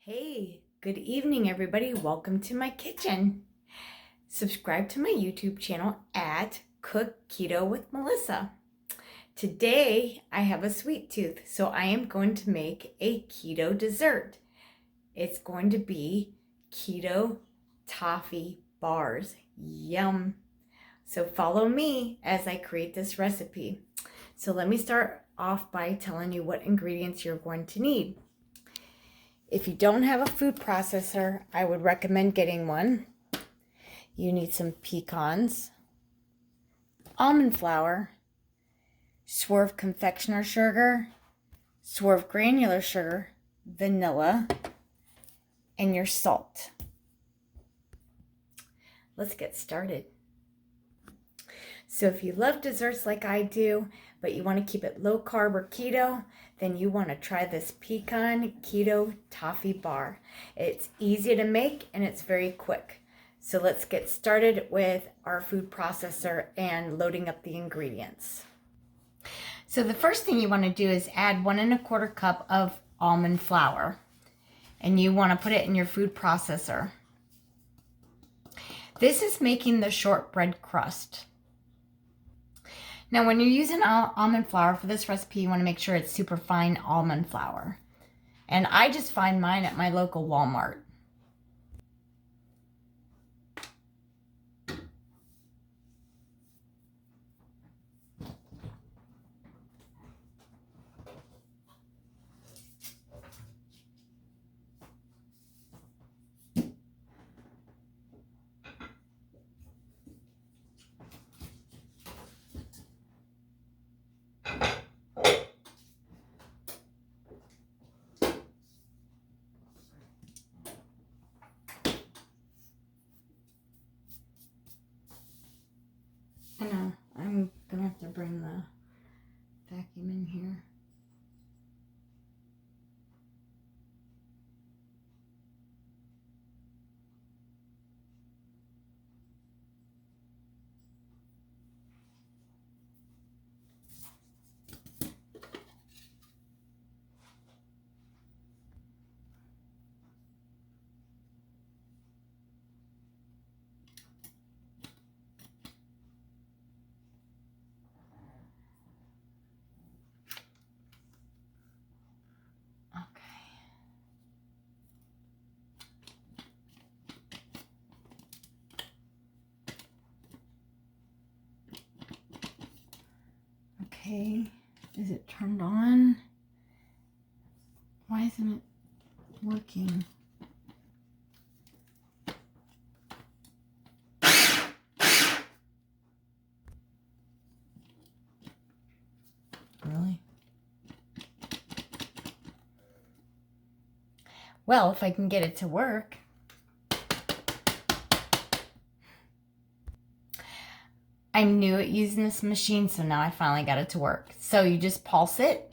Hey, good evening, everybody. Welcome to my kitchen. Subscribe to my YouTube channel at Cook Keto with Melissa. Today, I have a sweet tooth, so I am going to make a keto dessert. It's going to be keto toffee bars. Yum. So follow me as I create this recipe. So let me start off by telling you what ingredients you're going to need. If you don't have a food processor, I would recommend getting one. You need some pecans, almond flour, swerve confectioner sugar, swerve granular sugar, vanilla, and your salt. Let's get started. So if you love desserts like I do, but you want to keep it low carb or keto, then you want to try this pecan keto toffee bar. It's easy to make and it's very quick. So let's get started with our food processor and loading up the ingredients. So the first thing you want to do is add 1 1/4 cup of almond flour, and you want to put it in your food processor. This is making the shortbread crust. Now, when you're using almond flour for this recipe, you want to make sure it's super fine almond flour. And I just find mine at my local Walmart. I know, I'm gonna have to bring the vacuum in here. Okay, is it turned on? Why isn't it working? Really? Well, if I can get it to work. I'm new at using this machine, so now I finally got it to work. So you just pulse it.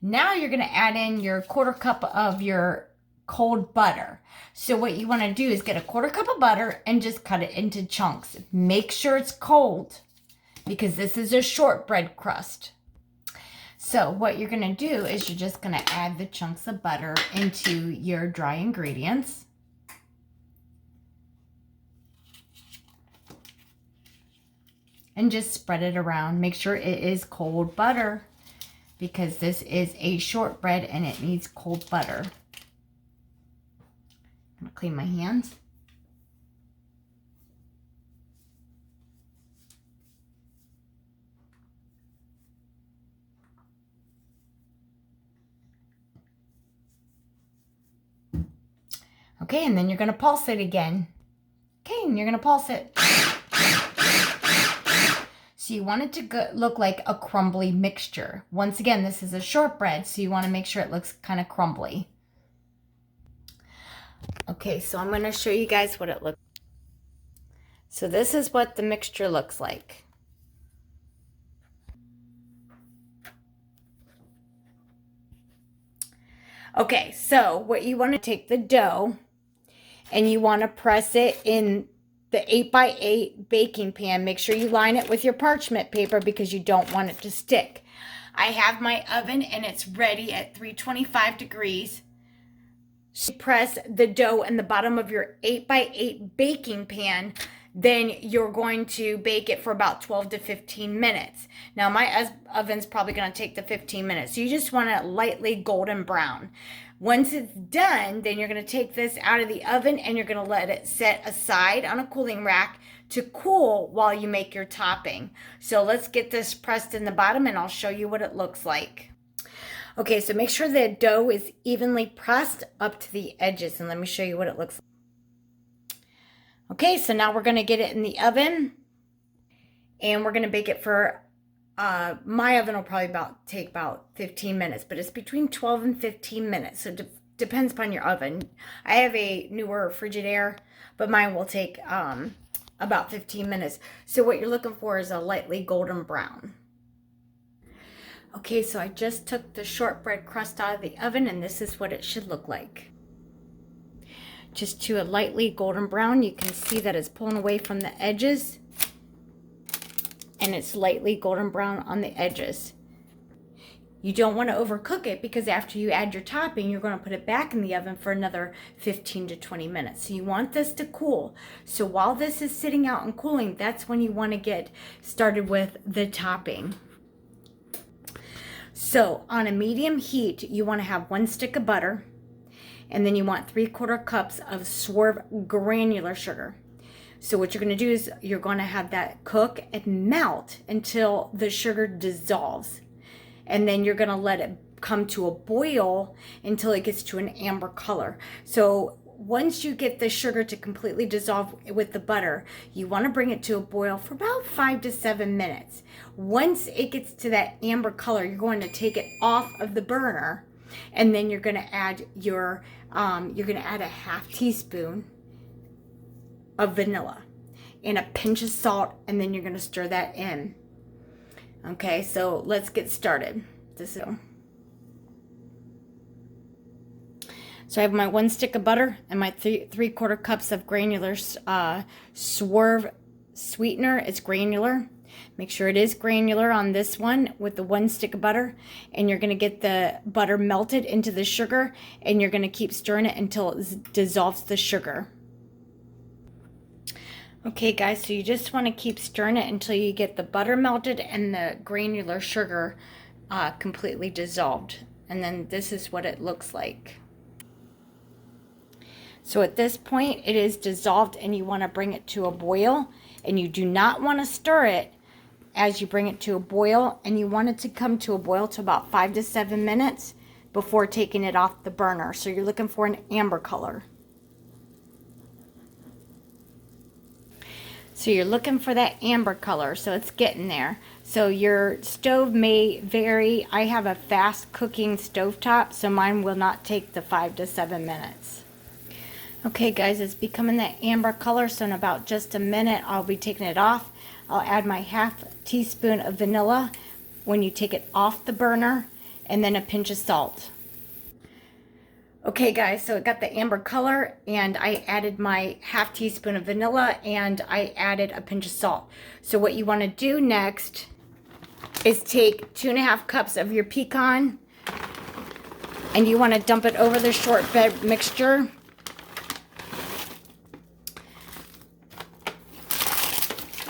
Now you're going to add in your 1/4 cup of your cold butter. So what you want to do is get a 1/4 cup of butter and just cut it into chunks. Make sure it's cold because this is a shortbread crust. So what you're going to do is you're just going to add the chunks of butter into your dry ingredients. And just spread it around. Make sure it is cold butter because this is a shortbread and it needs cold butter. I'm gonna clean my hands. Okay, and then you're gonna pulse it again. Okay, and you're gonna pulse it. So you want it to look like a crumbly mixture. Once again, this is a shortbread, so you want to make sure it looks kind of crumbly. Okay, so I'm going to show you guys what it looks like. So this is what the mixture looks like. Okay, so what you want to take the dough and you want to press it in the 8x8 baking pan. Make sure you line it with your parchment paper because you don't want it to stick. I have my oven and it's ready at 325 degrees. So press the dough in the bottom of your 8x8 baking pan. Then you're going to bake it for about 12 to 15 minutes. Now my oven's probably going to take the 15 minutes. So you just want it lightly golden brown. Once it's done, then you're going to take this out of the oven and you're going to let it set aside on a cooling rack to cool while you make your topping. So let's get this pressed in the bottom and I'll show you what it looks like. Okay, so make sure the dough is evenly pressed up to the edges, and let me show you what it looks like. Okay, so now we're going to get it in the oven and we're going to bake it for, my oven will probably take about 15 minutes, but it's between 12 and 15 minutes. So it depends upon your oven. I have a newer Frigidaire, but mine will take about 15 minutes. So what you're looking for is a lightly golden brown. Okay, so I just took the shortbread crust out of the oven and this is what it should look like. Just to a lightly golden brown. You can see that it's pulling away from the edges and it's lightly golden brown on the edges. You don't want to overcook it because after you add your topping, you're going to put it back in the oven for another 15 to 20 minutes. So you want this to cool. So while this is sitting out and cooling, that's when you want to get started with the topping. So on a medium heat, you want to have 1 stick of butter. And then you want 3/4 cups of swerve granular sugar. So what you're going to do is you're going to have that cook and melt until the sugar dissolves. And then you're going to let it come to a boil until it gets to an amber color. So once you get the sugar to completely dissolve with the butter, you want to bring it to a boil for about 5 to 7 minutes. Once it gets to that amber color, you're going to take it off of the burner. And then you're going to add your, you're going to add a 1/2 teaspoon of vanilla and a pinch of salt, and then you're going to stir that in. Okay, so let's get started. So I have my 1 stick of butter and my 3/4 cups of granular swerve sweetener. It's granular. Make sure it is granular on this one with the 1 stick of butter, and you're going to get the butter melted into the sugar, and you're going to keep stirring it until it dissolves the sugar. Okay guys, so you just want to keep stirring it until you get the butter melted and the granular sugar completely dissolved. And then this is what it looks like. So at this point it is dissolved and you want to bring it to a boil, and you do not want to stir it as you bring it to a boil, and you want it to come to a boil to about 5 to 7 minutes before taking it off the burner. So you're looking for an amber color. So you're looking for that amber color, so it's getting there. So your stove may vary. I have a fast cooking stovetop, so mine will not take the 5 to 7 minutes. Okay guys, it's becoming that amber color, so in about just a minute I'll be taking it off. I'll add my 1/2 teaspoon of vanilla when you take it off the burner, and then a pinch of salt. Okay guys, so it got the amber color, and I added my 1/2 teaspoon of vanilla, and I added a pinch of salt. So what you want to do next is take 2.5 cups of your pecan, and you want to dump it over the shortbread mixture.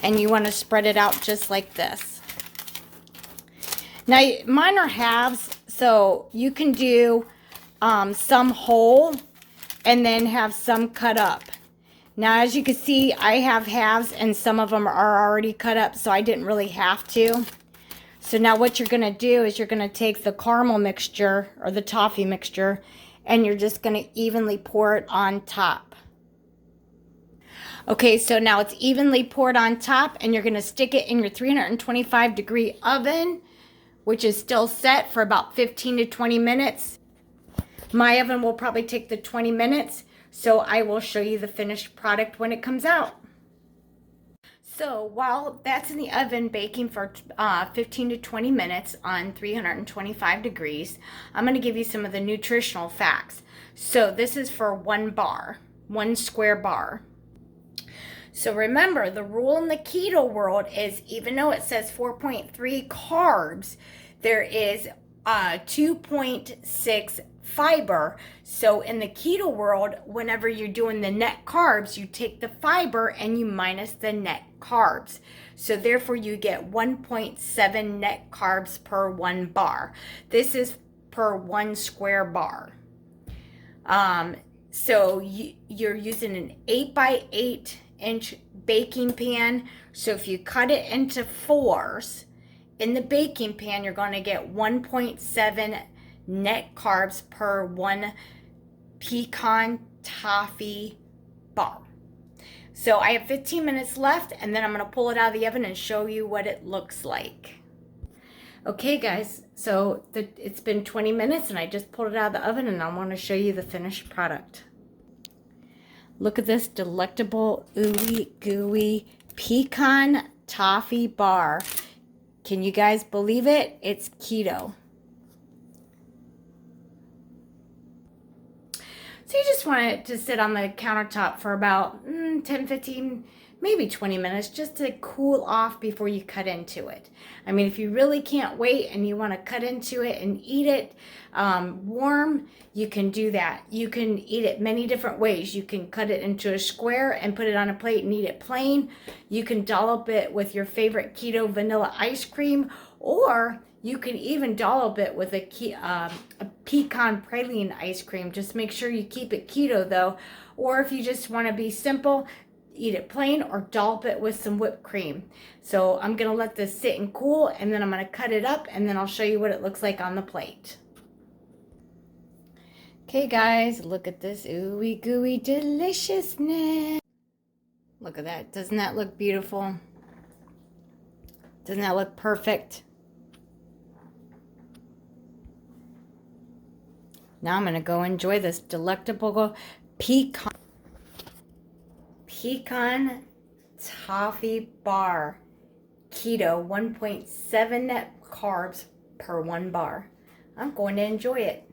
And you want to spread it out just like this. Now, mine are halves, so you can do some whole and then have some cut up. Now, as you can see, I have halves and some of them are already cut up, so I didn't really have to. So now what you're going to do is you're going to take the caramel mixture or the toffee mixture, and you're just going to evenly pour it on top. Okay, so now it's evenly poured on top, and you're going to stick it in your 325 degree oven, which is still set for about 15 to 20 minutes. My oven will probably take the 20 minutes, so I will show you the finished product when it comes out. So while that's in the oven baking for 15 to 20 minutes on 325 degrees, I'm going to give you some of the nutritional facts. So this is for 1 square bar. So remember, the rule in the keto world is even though it says 4.3 carbs, there is 2.6 fiber. So in the keto world, whenever you're doing the net carbs, you take the fiber and you minus the net carbs. So therefore you get 1.7 net carbs per 1 bar. This is per 1 square bar. So you're using an 8x8-inch baking pan. So if you cut it into 4s in the baking pan, you're going to get 1.7 net carbs per 1 pecan toffee bar. So I have 15 minutes left, and then I'm going to pull it out of the oven and show you what it looks like. Okay guys, so it's been 20 minutes and I just pulled it out of the oven, and I want to show you the finished product. Look at this delectable, ooey gooey pecan toffee bar. Can you guys believe it? It's keto. So you just want it to sit on the countertop for about 10, 15, maybe 20 minutes just to cool off before you cut into it. I mean, if you really can't wait and you want to cut into it and eat it warm, you can do that. You can eat it many different ways. You can cut it into a square and put it on a plate and eat it plain. You can dollop it with your favorite keto vanilla ice cream, or you can even dollop it with a pecan praline ice cream. Just make sure you keep it keto though. Or if you just want to be simple, eat it plain or dollop it with some whipped cream. So I'm going to let this sit and cool, and then I'm going to cut it up, and then I'll show you what it looks like on the plate. Okay guys, look at this ooey gooey deliciousness. Look at that. Doesn't that look beautiful? Doesn't that look perfect? Now I'm going to go enjoy this delectable pecan toffee bar. Keto, 1.7 net carbs per 1 bar. I'm going to enjoy it.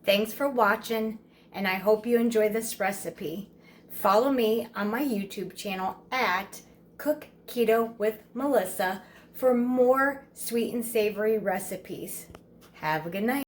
Thanks for watching, and I hope you enjoy this recipe. Follow me on my YouTube channel at Cook Keto with Melissa for more sweet and savory recipes. Have a good night.